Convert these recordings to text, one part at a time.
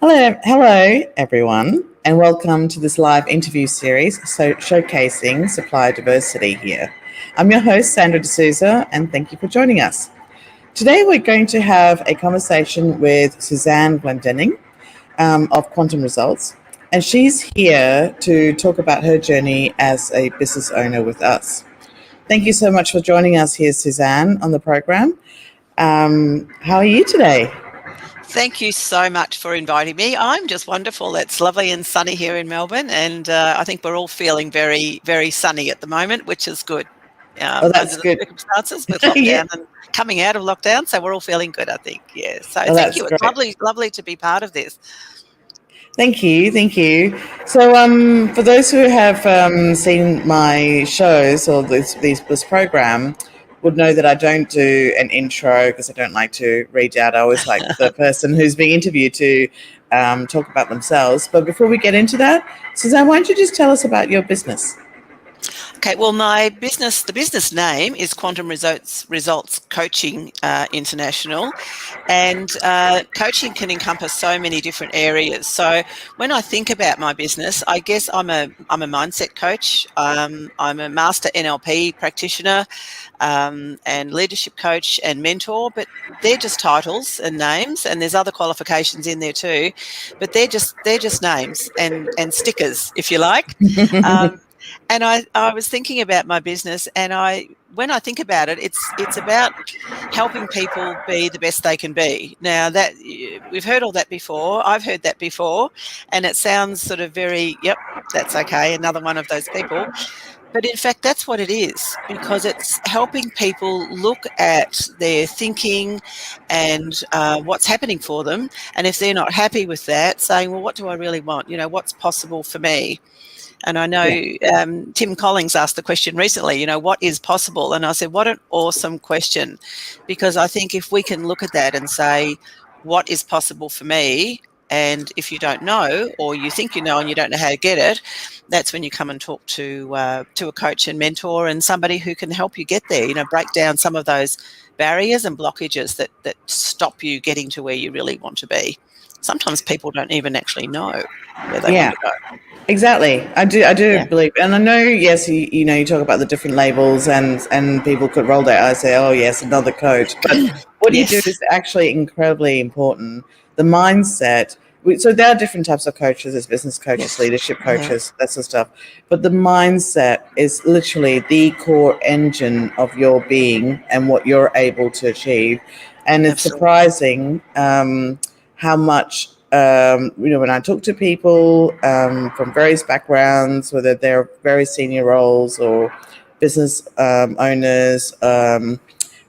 Hello, everyone, and welcome to this live interview series showcasing supplier diversity here. I'm your host, Sandra D'Souza, and thank you for joining us. Today, we're going to have a conversation with Sue Glendenning of Quantum Results, and she's here to talk about her journey as a business owner with us. Thank you so much for joining us here, Suzanne, on the program. How are you today? Thank you so much for inviting me. I'm just wonderful. It's lovely and sunny here in Melbourne, and I think we're all feeling very, very sunny at the moment, which is good That's under the good. circumstances with Yeah. lockdown and coming out of lockdown. So we're all feeling good, I think. Yeah. So thank That's you. It's great. lovely to be part of this. Thank you. So, for those who have seen my shows or this program, would know that I don't do an intro because I don't like to read out. I always like the person who's being interviewed to talk about themselves. But before we get into that, Suzanne, why don't you just tell us about your business? Okay, well, the business name is Quantum Results Coaching International, and coaching can encompass so many different areas. So when I think about my business, I guess I'm a mindset coach. I'm a master NLP practitioner, and leadership coach and mentor, but they're just titles and names, and there's other qualifications in there too, but they're just names and stickers, if you like. And I was thinking about my business, and when I think about it, it's about helping people be the best they can be. Now that we've heard all that before, I've heard that before, and it sounds sort of very, yep, that's okay, another one of those people. But in fact, that's what it is, because it's helping people look at their thinking and what's happening for them. And if they're not happy with that, saying, well, what do I really want? What's possible for me? And I know Tim Collins asked the question recently, what is possible? And I said, what an awesome question, because I think if we can look at that and say, what is possible for me? And if you don't know, or you think you know and you don't know how to get it, that's when you come and talk to a coach and mentor and somebody who can help you get there, break down some of those barriers and blockages that stop you getting to where you really want to be. Sometimes people don't even actually know where they want to go. Exactly. I do believe, and I know, yes, you talk about the different labels and people could roll their eyes and say, oh, yes, another coach. But what you do is actually incredibly important. The mindset. So there are different types of coaches. There's business coaches, leadership coaches, that sort of stuff. But the mindset is literally the core engine of your being and what you're able to achieve. And it's surprising how much when I talk to people from various backgrounds, whether they're very senior roles or business owners or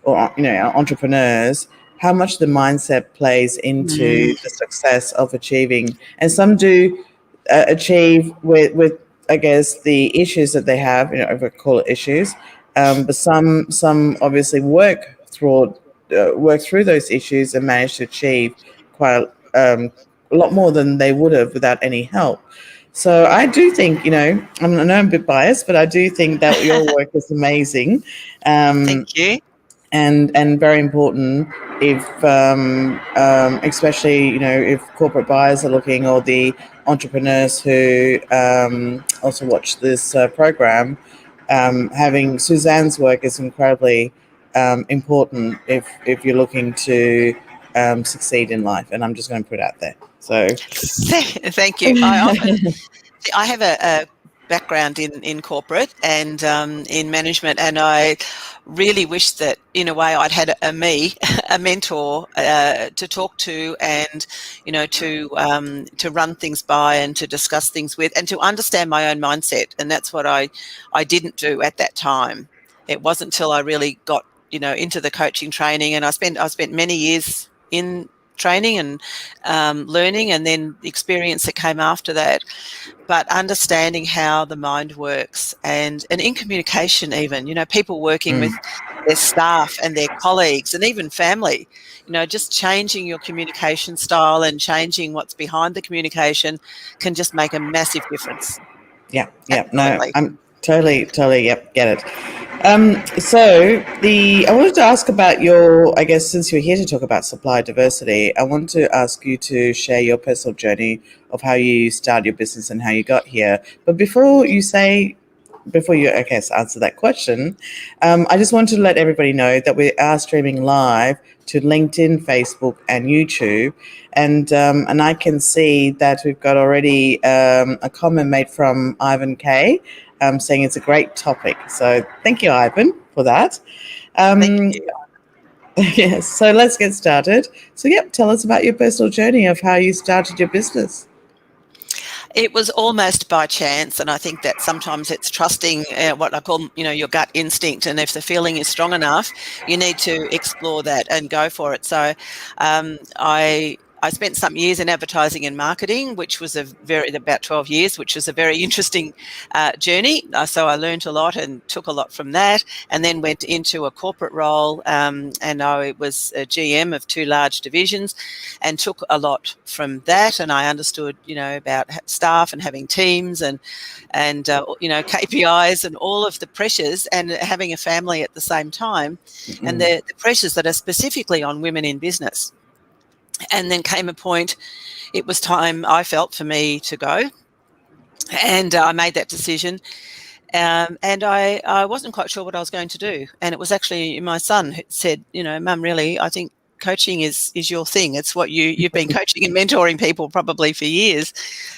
entrepreneurs, how much the mindset plays into the success of achieving. And some do achieve with I guess the issues that they have, if I call it issues, but some obviously work through those issues and manage to achieve quite a lot more than they would have without any help. So I do think, I know I'm a bit biased, but I do think that your work is amazing. Thank you. And very important if, especially, if corporate buyers are looking, or the entrepreneurs who also watch this program, having Suzanne's work is incredibly important if you're looking to succeed in life. And I'm just going to put it out there. So thank you. I have a background in corporate and in management, and I really wish that in a way I'd had a mentor to talk to, and to run things by and to discuss things with, and to understand my own mindset. And that's what I didn't do at that time. It wasn't until I really got into the coaching training, and I spent many years in training and learning, and then the experience that came after that. But understanding how the mind works, and in communication, even, people working with their staff and their colleagues and even family, just changing your communication style and changing what's behind the communication can just make a massive difference. Yeah. Absolutely. No, I'm totally, get it. I wanted to ask about your, I guess, since you're here to talk about supply diversity, I want to ask you to share your personal journey of how you started your business and how you got here. But before you, I guess, answer that question, I just want to let everybody know that we are streaming live to LinkedIn, Facebook, and YouTube, and I can see that we've got already a comment made from Ivan K. Saying it's a great topic. So thank you, Ivan, for that. Thank you. Yes, so let's get started. So, yep, tell us about your personal journey of how you started your business. It was almost by chance, and I think that sometimes it's trusting what I call, your gut instinct. And if the feeling is strong enough, you need to explore that and go for it. So, I spent some years in advertising and marketing, which was about 12 years, which was a very interesting journey. So I learned a lot and took a lot from that, and then went into a corporate role, and I was a GM of 2 large divisions, and took a lot from that. And I understood, about staff and having teams and KPIs and all of the pressures, and having a family at the same time, and the pressures that are specifically on women in business. And then came a point, it was time, I felt, for me to go. And I made that decision. And I wasn't quite sure what I was going to do. And it was actually my son who said, Mum, really, I think coaching is your thing. It's what you've been coaching and mentoring people probably for years.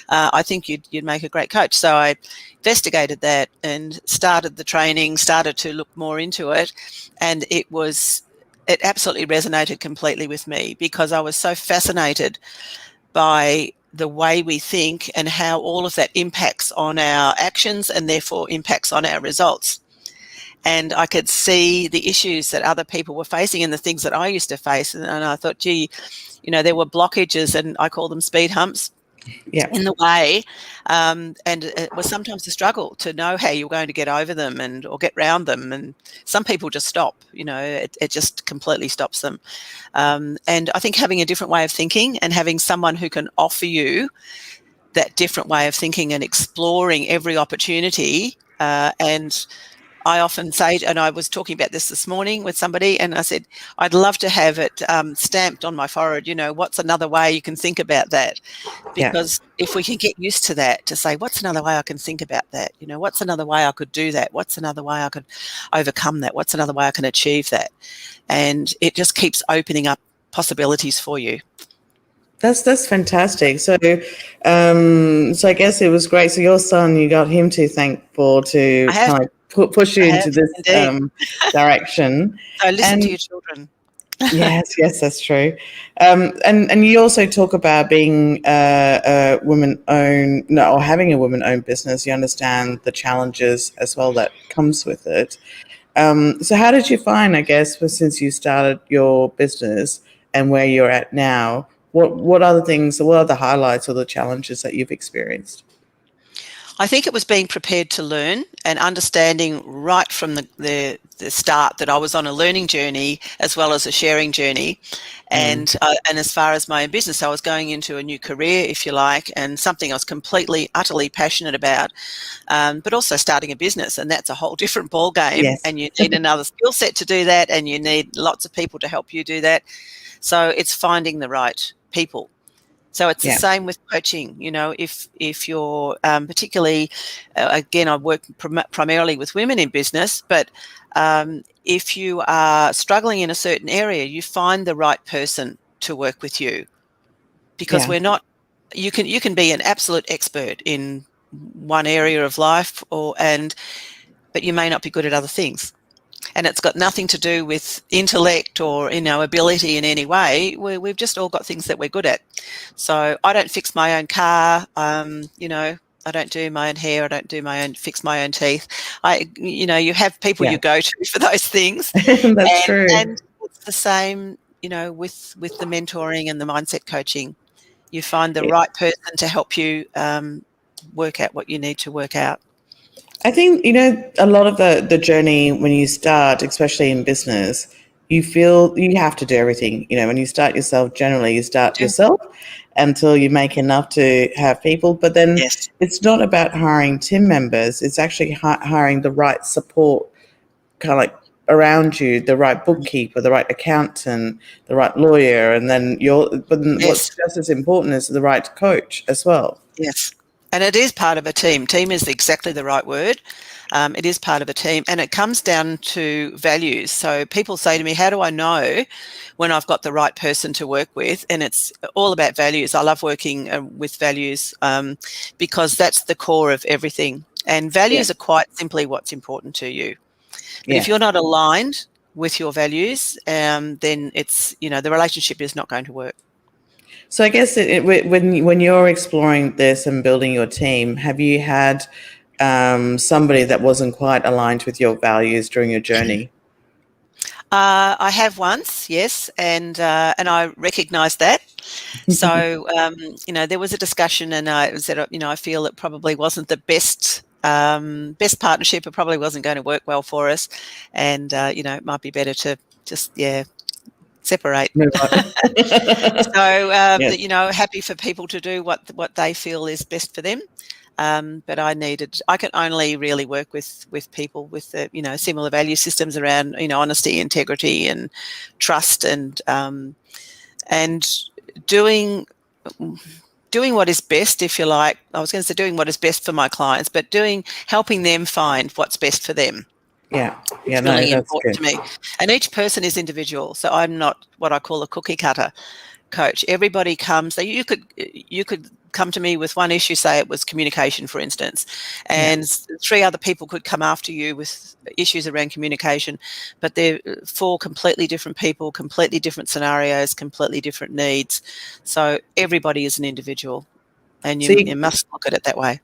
I think you'd make a great coach. So I investigated that and started the training, started to look more into it. And it absolutely resonated completely with me, because I was so fascinated by the way we think and how all of that impacts on our actions and therefore impacts on our results. And I could see the issues that other people were facing and the things that I used to face. And I thought, gee, there were blockages, and I call them speed humps, in the way, and it was sometimes a struggle to know how you're going to get over them or get round them. And some people just stop, it just completely stops them. And I think having a different way of thinking and having someone who can offer you that different way of thinking and exploring every opportunity, and I often say, and I was talking about this morning with somebody, and I said, I'd love to have it stamped on my forehead, what's another way you can think about that? Because if we can get used to that, to say, what's another way I can think about that? What's another way I could do that? What's another way I could overcome that? What's another way I can achieve that? And it just keeps opening up possibilities for you. That's fantastic. So, so I guess it was great. So your son, you got him to thank to kind of push you into this direction. So listen to your children. yes, that's true. And you also talk about being a woman-owned, or having a woman-owned business. You understand the challenges as well that comes with it. So how did you find, I guess, since you started your business and where you're at now, what are the highlights or the challenges that you've experienced? I think it was being prepared to learn and understanding right from the start that I was on a learning journey as well as a sharing journey. And as far as my own business, I was going into a new career, if you like, and something I was completely, utterly passionate about, but also starting a business. And that's a whole different ball game. Yes. And you need another skill set to do that, and you need lots of people to help you do that. So it's finding the right people. So it's the same with coaching. If you're particularly, again, I work primarily with women in business, but if you are struggling in a certain area, you find the right person to work with you, because we're not. You can be an absolute expert in one area of life, but you may not be good at other things. And it's got nothing to do with intellect or ability in any way. We've just all got things that we're good at. So I don't fix my own car. I don't do my own hair. I don't fix my own teeth. You have people you go to for those things. That's true. And it's the same, with the mentoring and the mindset coaching. You find the right person to help you work out what you need to work out. I think, a lot of the journey when you start, especially in business, you feel you have to do everything. When you start yourself, generally you start yourself until you make enough to have people. But then it's not about hiring team members. It's actually hiring the right support kind of like around you, the right bookkeeper, the right accountant, the right lawyer, and then but what's Yes. just as important is the right coach as well. Yes. And it is part of a team. Team is exactly the right word. It is part of a team, and it comes down to values. So people say to me, how do I know when I've got the right person to work with? And it's all about values. I love working with values because that's the core of everything. And values are quite simply what's important to you. But if you're not aligned with your values, then it's, the relationship is not going to work. So I guess when you're exploring this and building your team, have you had somebody that wasn't quite aligned with your values during your journey? I have once, yes, and I recognised that. So there was a discussion, and I said, I feel it probably wasn't the best partnership. It probably wasn't going to work well for us, and it might be better to just separate. So happy for people to do what they feel is best for them. But I can only really work with people with similar value systems around honesty, integrity, and trust, and doing what is best, if you like. I was going to say doing what is best for my clients, but helping them find what's best for them. It's really important to me. And each person is individual, so I'm not what I call a cookie cutter coach. Everybody comes. So you could come to me with one issue, say it was communication, for instance, and 3 other people could come after you with issues around communication, but they're 4 completely different people, completely different scenarios, completely different needs. So everybody is an individual, and you must look at it that way.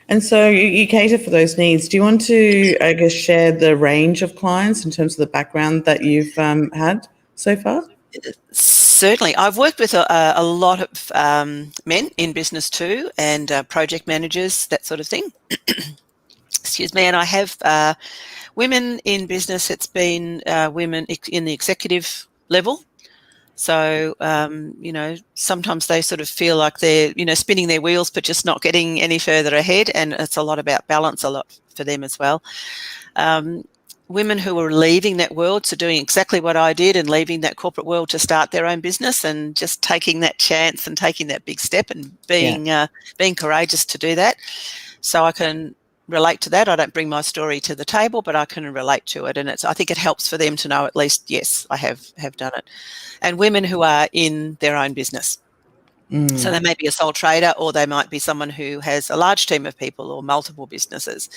And so you cater for those needs. Do you want to, I guess, share the range of clients in terms of the background that you've had so far? Certainly. I've worked with a lot of men in business too, and project managers, that sort of thing. Excuse me. And I have women in business. It's been women in the executive level. So, sometimes they sort of feel like they're, spinning their wheels, but just not getting any further ahead. And it's a lot about balance, a lot for them as well. Women who are leaving that world, so doing exactly what I did and leaving that corporate world to start their own business, and just taking that chance and taking that big step and being courageous to do that. So I can relate to that. I don't bring my story to the table, but I can relate to it. And I think it helps for them to know at least, yes, I have done it. And women who are in their own business. So they may be a sole trader, or they might be someone who has a large team of people or multiple businesses.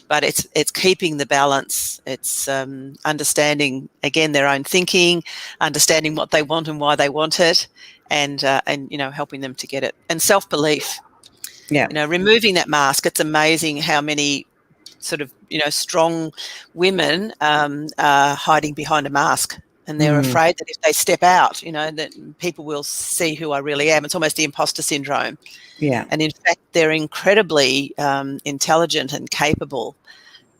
But it's keeping the balance. It's understanding, again, their own thinking, understanding what they want and why they want it, and helping them to get it. And self-belief. Removing that mask. It's amazing how many sort of strong women are hiding behind a mask. And they're afraid that if they step out, that people will see who I really am. It's almost the imposter syndrome. Yeah. And in fact, they're incredibly intelligent and capable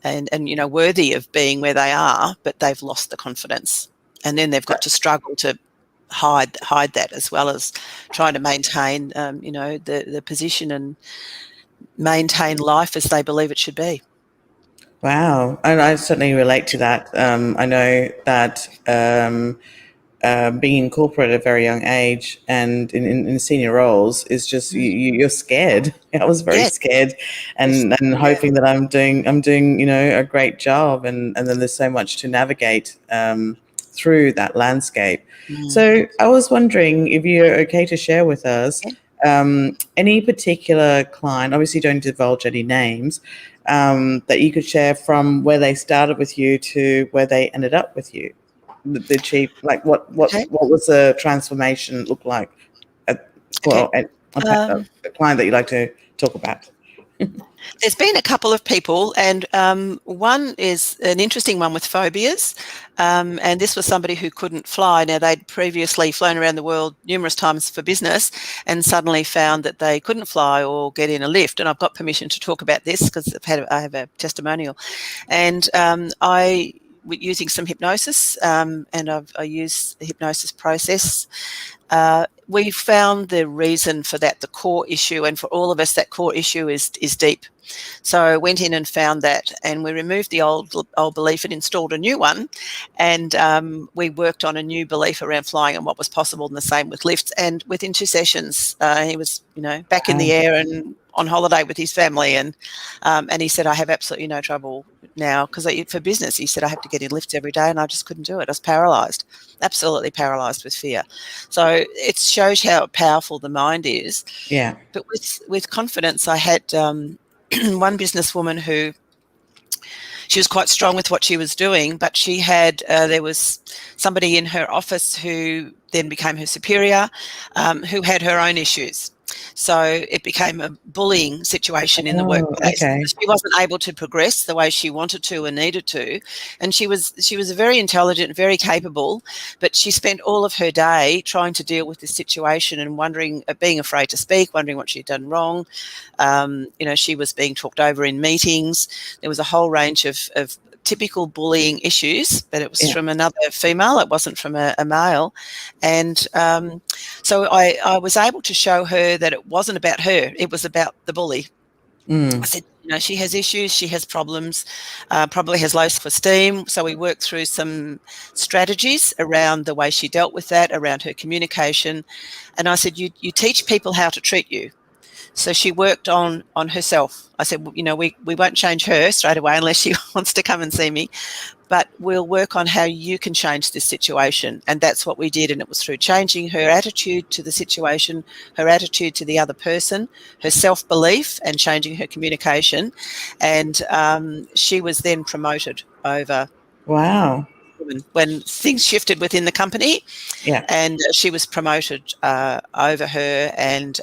and worthy of being where they are, but they've lost the confidence. And then they've got to struggle to hide that, as well as trying to maintain, the position and maintain life as they believe it should be. Wow. And I certainly relate to that. I know that being in corporate at a very young age and in senior roles is just you're scared. I was very scared, and hoping that I'm doing a great job, and then there's so much to navigate through that landscape. So I was wondering if you're okay to share with us any particular client. Obviously, don't divulge any names. That you could share from where they started with you to where they ended up with you. The chief, like what was the transformation look like a client that you'd like to talk about? There's been a couple of people, and one is an interesting one with phobias, and this was somebody who couldn't fly. Now, they'd previously flown around the world numerous times for business and suddenly found that they couldn't fly or get in a lift. And I've got permission to talk about this because I have a testimonial. And I using some hypnosis, and I use the hypnosis process. We found the reason for that, the core issue, and for all of us, that core issue is deep. So I went in and found that, and we removed the old belief and installed a new one. And we worked on a new belief around flying and what was possible, and the same with lifts. And within 2 sessions, he was, back in the air and on holiday with his family. And he said, I have absolutely no trouble now, because for business, he said, I have to get in lifts every day, and I just couldn't do it. I was paralysed, absolutely paralysed with fear. So it shows how powerful the mind is. Yeah. But with confidence, I had one businesswoman who, she was quite strong with what she was doing, but she had, there was somebody in her office who then became her superior, who had her own issues. So it became a bullying situation in the workplace. Okay. She wasn't able to progress the way she wanted to and needed to. And she was very intelligent, very capable, but she spent all of her day trying to deal with this situation and wondering, being afraid to speak, wondering what she'd done wrong. She was being talked over in meetings. There was a whole range of typical bullying issues, but it was from another female. It wasn't from a male. And so I was able to show her that it wasn't about her. It was about the bully. I said, she has issues, she has problems, probably has low self-esteem. So we worked through some strategies around the way she dealt with that, around her communication. And I said, you teach people how to treat you. So she worked on herself. I said, we won't change her straight away unless she wants to come and see me, but we'll work on how you can change this situation. And that's what we did. And it was through changing her attitude to the situation, her attitude to the other person, her self-belief, and changing her communication. And she was then promoted over. Wow. When things shifted within the company, and she was promoted over her, and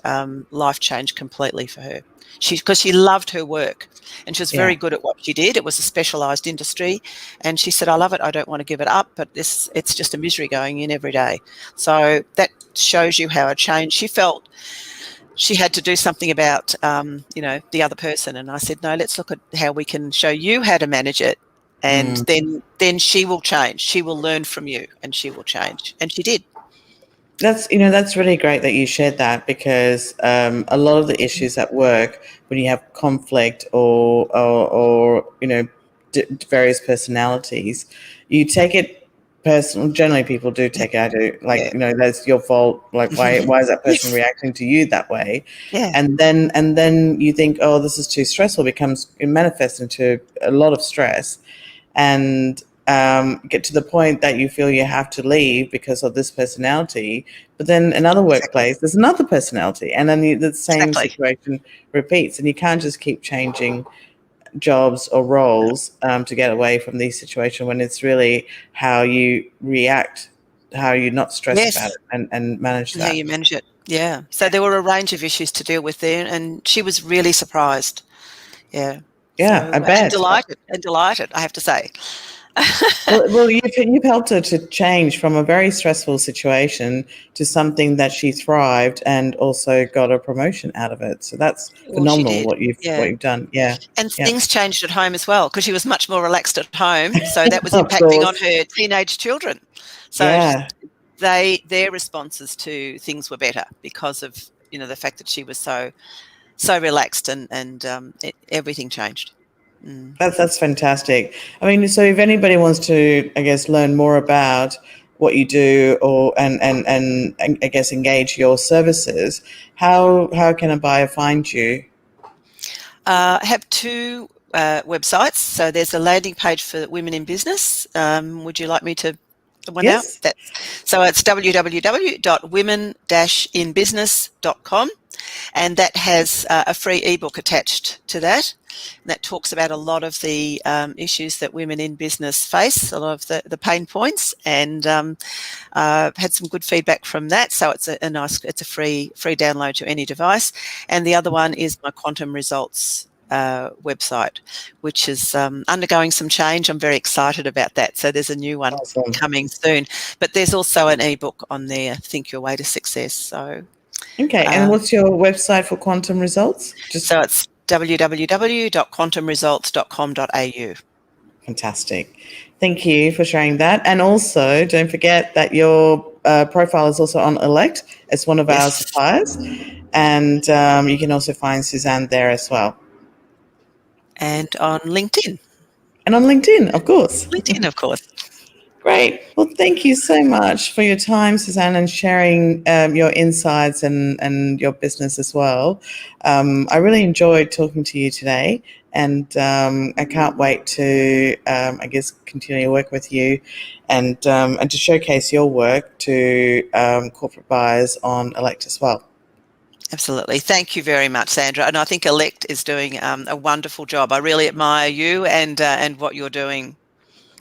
life changed completely for her. Because she loved her work, and she was very good at what she did. It was a specialised industry, and she said, I love it, I don't want to give it up, but it's just a misery going in every day. So that shows you how it changed. She felt she had to do something about the other person, and I said, no, let's look at how we can show you how to manage it. And then she will change. She will learn from you, and she will change. And she did. That's really great that you shared that, because a lot of the issues at work, when you have conflict or various personalities, you take it personal. Generally, people do take it out of that's your fault. Like, why is that person reacting to you that way? Yeah. And then you think, oh, this is too stressful. It manifests into a lot of stress. And get to the point that you feel you have to leave because of this personality. But then another workplace, there's another personality, and then the same situation repeats. And you can't just keep changing jobs or roles to get away from these situations, when it's really how you react, how you not stress about it, and manage that. How you manage it. Yeah. So there were a range of issues to deal with there, and she was really surprised. Yeah. Yeah, so, I bet. And delighted, I have to say. well, you've helped her to change from a very stressful situation to something that she thrived and also got a promotion out of it. So that's phenomenal what you've done. Yeah. And things changed at home as well, because she was much more relaxed at home. So that was impacting on her teenage children. So their responses to things were better because of the fact that she was so relaxed, and everything changed. That's fantastic. I mean, so if anybody wants to, I guess, learn more about what you do, and I guess engage your services, how can a buyer find you? I have 2 websites. So there's a landing page for women in business. Would you like me to one out? So it's www.women-inbusiness.com, and that has a free ebook attached to that. And that talks about a lot of the issues that women in business face, a lot of the pain points, and had some good feedback from that. So it's a free download to any device. And the other one is my Quantum Results website, which is undergoing some change. I'm very excited about that. So there's a new one coming soon. But there's also an ebook on there, Think Your Way to Success. So and what's your website for Quantum Results? So it's www.quantumresults.com.au. Fantastic. Thank you for sharing that. And also, don't forget that your profile is also on Elect as one of our Yes. suppliers. And you can also find Suzanne there as well. And on LinkedIn. And on LinkedIn, of course. LinkedIn, of course. Great. Well, thank you so much for your time, Suzanne, and sharing your insights and your business as well. I really enjoyed talking to you today, and I can't wait to, I guess, continue to work with you and to showcase your work to corporate buyers on Elect as well. Absolutely. Thank you very much, Sandra. And I think Elect is doing a wonderful job. I really admire you and what you're doing.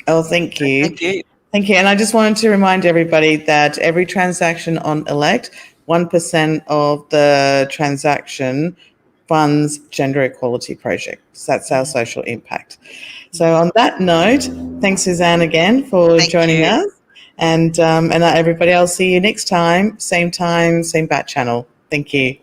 Oh, thank you. Thank you. Thank you. And I just wanted to remind everybody that every transaction on Elect, 1% of the transaction funds gender equality projects. That's our social impact. So on that note, thanks, Suzanne, again for Thank joining you. us. And everybody, I'll see you next time, same bat channel. Thank you.